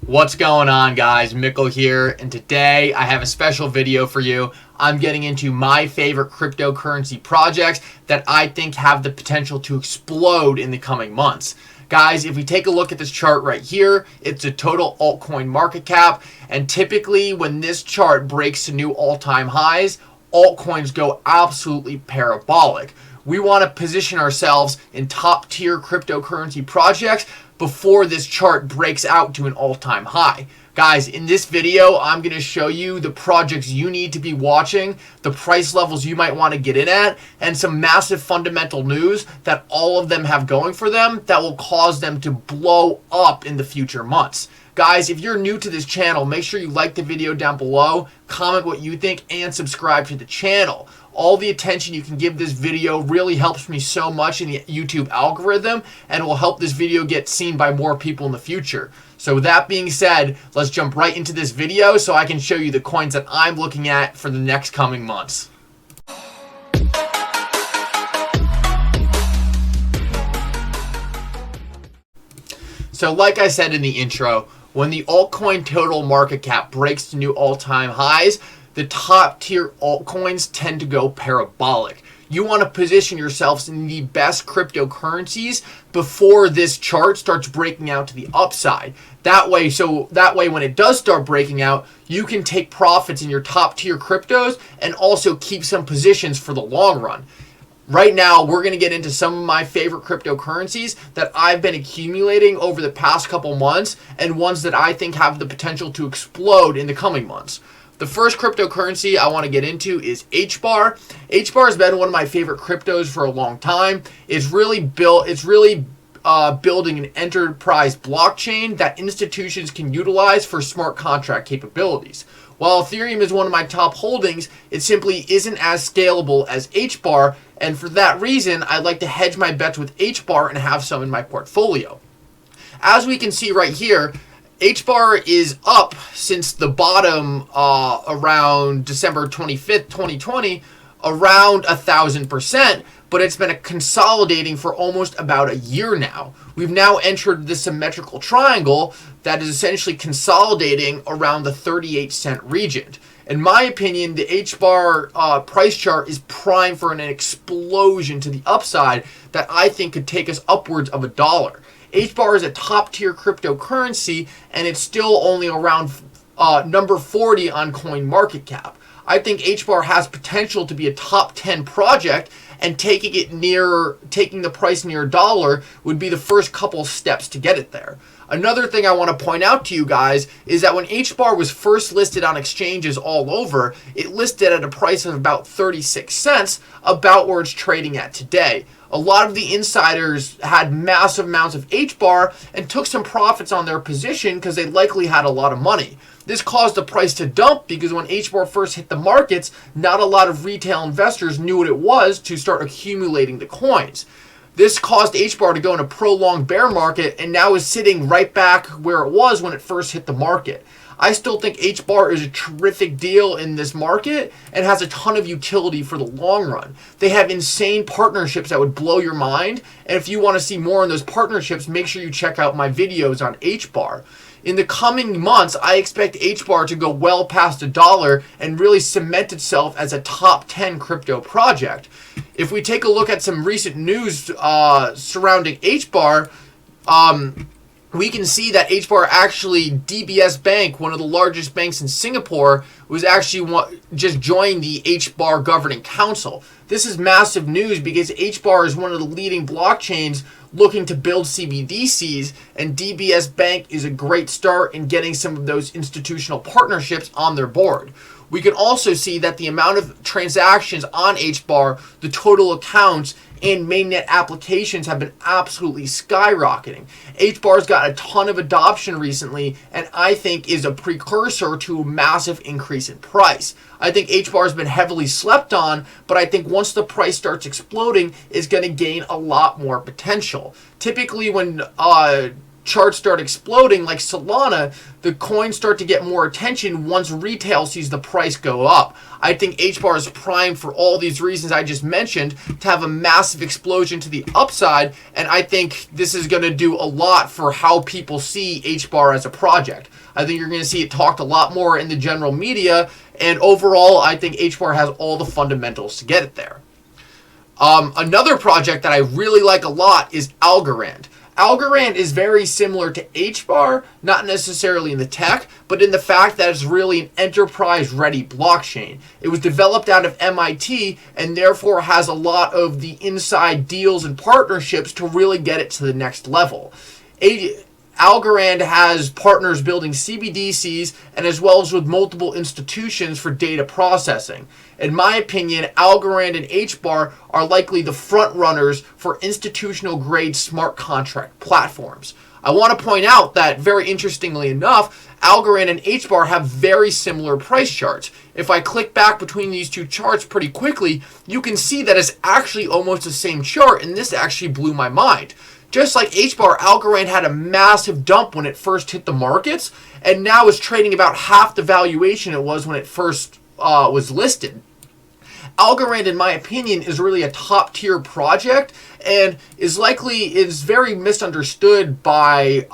What's going on, guys? Mickle here, and today I have a special video for you. I'm getting into my favorite cryptocurrency projects that I think have the potential to explode in the coming months. Guys, if we take a look at this chart right here, it's a total altcoin market cap, and typically when this chart breaks to new all-time highs, altcoins go absolutely parabolic. We want to position ourselves in top-tier cryptocurrency projects before this chart breaks out to an all-time high. Guys, in this video, I'm going to show you the projects you need to be watching, the price levels you might want to get in at, and some massive fundamental news that all of them have going for them that will cause them to blow up in the future months. Guys, if you're new to this channel, make sure you like the video down below, comment what you think, and subscribe to the channel. All the attention you can give this video really helps me so much in the YouTube algorithm and will help this video get seen by more people in the future. So with that being said, let's jump right into this video so I can show you the coins that I'm looking at for the next coming months. So like I said in the intro, when the altcoin total market cap breaks to new all-time highs, the top tier altcoins tend to go parabolic. You want to position yourselves in the best cryptocurrencies before this chart starts breaking out to the upside. That way when it does start breaking out, you can take profits in your top tier cryptos and also keep some positions for the long run. Right now, we're going to get into some of my favorite cryptocurrencies that I've been accumulating over the past couple months and ones that I think have the potential to explode in the coming months. The first cryptocurrency I want to get into is HBAR. HBAR has been one of my favorite cryptos for a long time. It's really building an enterprise blockchain that institutions can utilize for smart contract capabilities. While Ethereum is one of my top holdings, it simply isn't as scalable as HBAR, and for that reason, I like to hedge my bets with HBAR and have some in my portfolio. As we can see right here, HBAR is up since the bottom around December 25th, 2020, around 1,000%, but it's been consolidating for almost about a year now. We've now entered the symmetrical triangle that is essentially consolidating around the 38 cent region. In my opinion, the HBAR price chart is primed for an explosion to the upside that I think could take us upwards of $1. HBAR is a top-tier cryptocurrency, and it's still only around number 40 on CoinMarketCap. I think HBAR has potential to be a top 10 project, and taking the price near $1 would be the first couple steps to get it there. Another thing I want to point out to you guys is that when HBAR was first listed on exchanges all over, it listed at a price of about 36 cents, about where it's trading at today. A lot of the insiders had massive amounts of HBAR and took some profits on their position because they likely had a lot of money. This caused the price to dump because when HBAR first hit the markets, not a lot of retail investors knew what it was to start accumulating the coins. This caused HBAR to go in a prolonged bear market and now is sitting right back where it was when it first hit the market. I still think HBAR is a terrific deal in this market and has a ton of utility for the long run. They have insane partnerships that would blow your mind, and if you want to see more on those partnerships, make sure you check out my videos on HBAR. In the coming months, I expect HBAR to go well past $1 and really cement itself as a top 10 crypto project. If we take a look at some recent news surrounding HBAR, we can see that HBAR actually, DBS Bank, one of the largest banks in Singapore, was actually just joined the HBAR Governing Council. This is massive news because HBAR is one of the leading blockchains looking to build CBDCs, and DBS Bank is a great start in getting some of those institutional partnerships on their board. We can also see that the amount of transactions on HBAR, the total accounts, and mainnet applications have been absolutely skyrocketing. HBAR's got a ton of adoption recently, and I think is a precursor to a massive increase in price. I think HBAR has been heavily slept on, but I think once the price starts exploding, it's going to gain a lot more potential. Typically, when charts start exploding like Solana, the coins start to get more attention once retail sees the price go up. I think HBAR is primed for all these reasons I just mentioned to have a massive explosion to the upside, and I think this is going to do a lot for how people see HBAR as a project. I think you're going to see it talked a lot more in the general media, and overall, I think HBAR has all the fundamentals to get it there. Another project that I really like a lot is Algorand. Algorand is very similar to HBAR, not necessarily in the tech, but in the fact that it's really an enterprise-ready blockchain. It was developed out of MIT and therefore has a lot of the inside deals and partnerships to really get it to the next level. Algorand has partners building CBDCs and as well as with multiple institutions for data processing. In my opinion, Algorand and HBAR are likely the front runners for institutional grade smart contract platforms. I want to point out that, very interestingly enough, Algorand and HBAR have very similar price charts. If I click back between these two charts pretty quickly, you can see that it's actually almost the same chart, and this actually blew my mind. Just like HBAR, Algorand had a massive dump when it first hit the markets, and now is trading about half the valuation it was when it first was listed. Algorand, in my opinion, is really a top-tier project and is very misunderstood by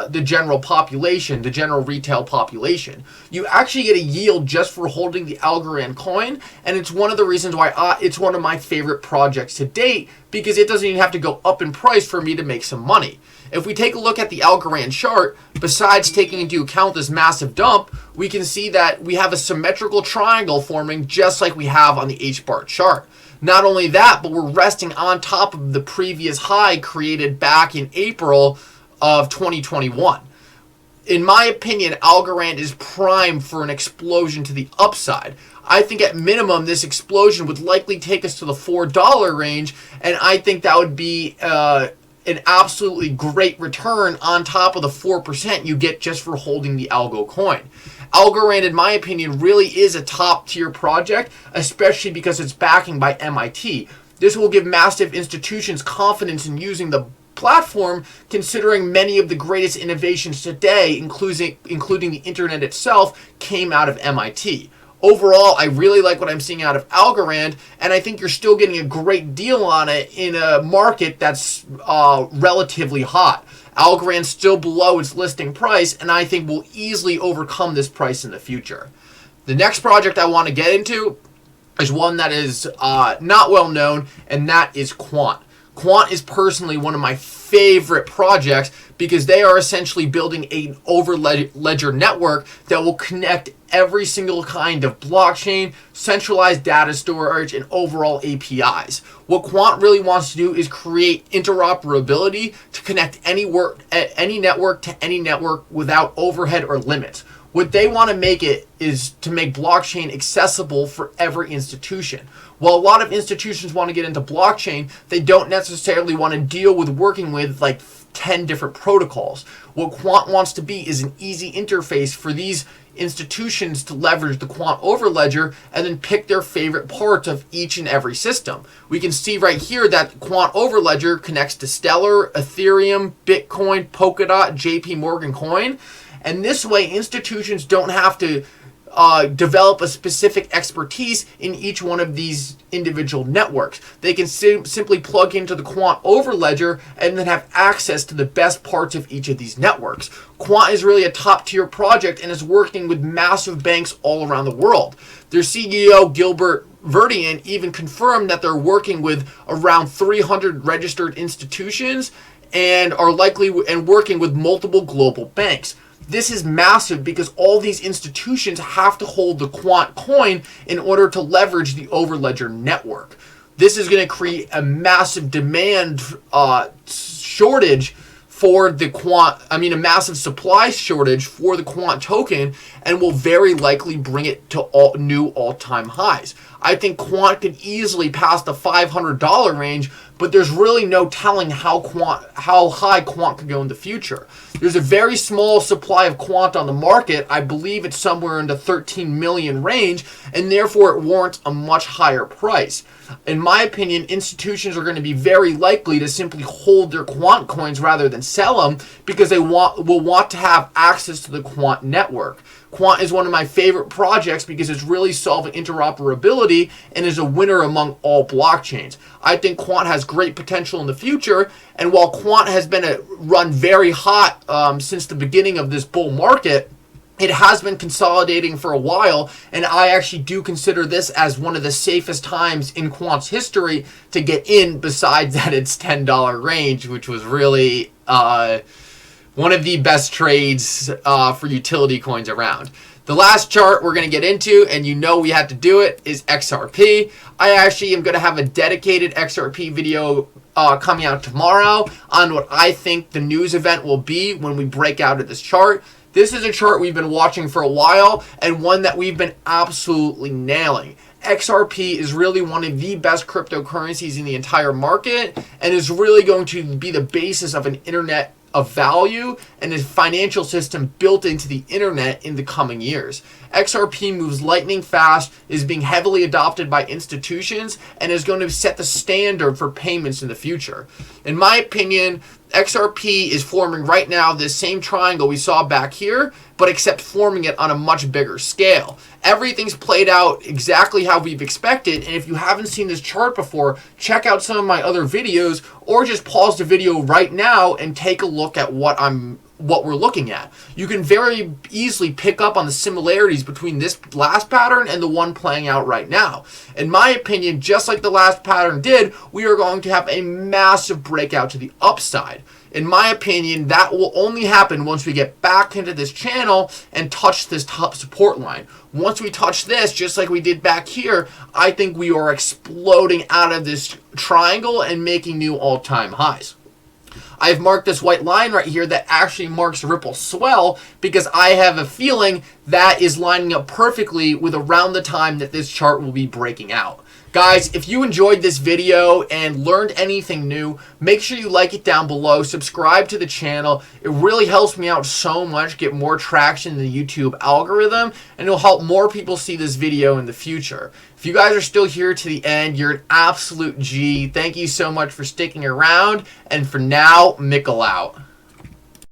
the general population, the general retail population. You actually get a yield just for holding the Algorand coin, and it's one of the reasons why it's one of my favorite projects to date, because it doesn't even have to go up in price for me to make some money. If we take a look at the Algorand chart, besides taking into account this massive dump, we can see that we have a symmetrical triangle forming just like we have on the HBAR chart. Not only that, but we're resting on top of the previous high created back in April of 2021. In my opinion, Algorand is primed for an explosion to the upside. I think at minimum this explosion would likely take us to the $4 range, and I think that would be an absolutely great return on top of the 4% you get just for holding the Algo coin. Algorand, in my opinion, really is a top-tier project, especially because it's backing by MIT. This will give massive institutions confidence in using the platform, considering many of the greatest innovations today, including the internet itself, came out of MIT. Overall, I really like what I'm seeing out of Algorand, and I think you're still getting a great deal on it in a market that's relatively hot. Algorand's still below its listing price, and I think will easily overcome this price in the future. The next project I want to get into is one that is not well known, and that is QUANT. QUANT is personally one of my favorite projects because they are essentially building an over-ledger network that will connect every single kind of blockchain, centralized data storage, and overall APIs. What QUANT really wants to do is create interoperability to connect any network to any network without overhead or limits. What they want to make it is to make blockchain accessible for every institution. While a lot of institutions want to get into blockchain, they don't necessarily want to deal with working with like 10 different protocols. What QUANT wants to be is an easy interface for these institutions to leverage the QUANT overledger and then pick their favorite parts of each and every system. We can see right here that QUANT overledger connects to Stellar, Ethereum, Bitcoin, Polkadot, JP Morgan coin. And this way, institutions don't have to develop a specific expertise in each one of these individual networks. They can simply plug into the QUANT overledger and then have access to the best parts of each of these networks. QUANT is really a top-tier project and is working with massive banks all around the world. Their CEO, Gilbert Verdian, even confirmed that they're working with around 300 registered institutions and are likely working with multiple global banks. This is massive because all these institutions have to hold the QUANT coin in order to leverage the overledger network. This is going to create a massive demand shortage for the a massive supply shortage for the QUANT token, and will very likely bring it to new all-time highs. I think QUANT could easily pass the $500 range but there's really no telling how high quant could go in the future. There's a very small supply of quant on the market. I believe it's somewhere in the 13 million range, and therefore it warrants a much higher price. In my opinion, institutions are going to be very likely to simply hold their quant coins rather than sell them, because they will want to have access to the quant network. Quant is one of my favorite projects because it's really solving interoperability and is a winner among all blockchains. I think Quant has great potential in the future, and while Quant has been run very hot since the beginning of this bull market, it has been consolidating for a while, and I actually do consider this as one of the safest times in Quant's history to get in, besides that it's $10 range, which was really one of the best trades for utility coins around. The last chart we're going to get into, and you know we had to do it, is XRP. I actually am going to have a dedicated XRP video coming out tomorrow on what I think the news event will be when we break out of this chart. This is a chart we've been watching for a while, and one that we've been absolutely nailing. XRP is really one of the best cryptocurrencies in the entire market, and is really going to be the basis of an internet of value and a financial system built into the internet in the coming years. XRP moves lightning fast, is being heavily adopted by institutions, and is going to set the standard for payments in the future. In my opinion, XRP is forming right now this same triangle we saw back here, but except forming it on a much bigger scale. Everything's played out exactly how we've expected, and if you haven't seen this chart before, check out some of my other videos, or just pause the video right now and take a look at what we're looking at. You can very easily pick up on the similarities between this last pattern and the one playing out right now. In my opinion, just like the last pattern did, we are going to have a massive breakout to the upside. In my opinion, that will only happen once we get back into this channel and touch this top support line. Once we touch this, just like we did back here, I think we are exploding out of this triangle and making new all-time highs. I've marked this white line right here that actually marks Ripple swell, because I have a feeling that is lining up perfectly with around the time that this chart will be breaking out. Guys, if you enjoyed this video and learned anything new, make sure you like it down below, subscribe to the channel. It really helps me out so much, get more traction in the YouTube algorithm, and it'll help more people see this video in the future. If you guys are still here to the end, you're an absolute G. Thank you so much for sticking around, and for now, Mickle out.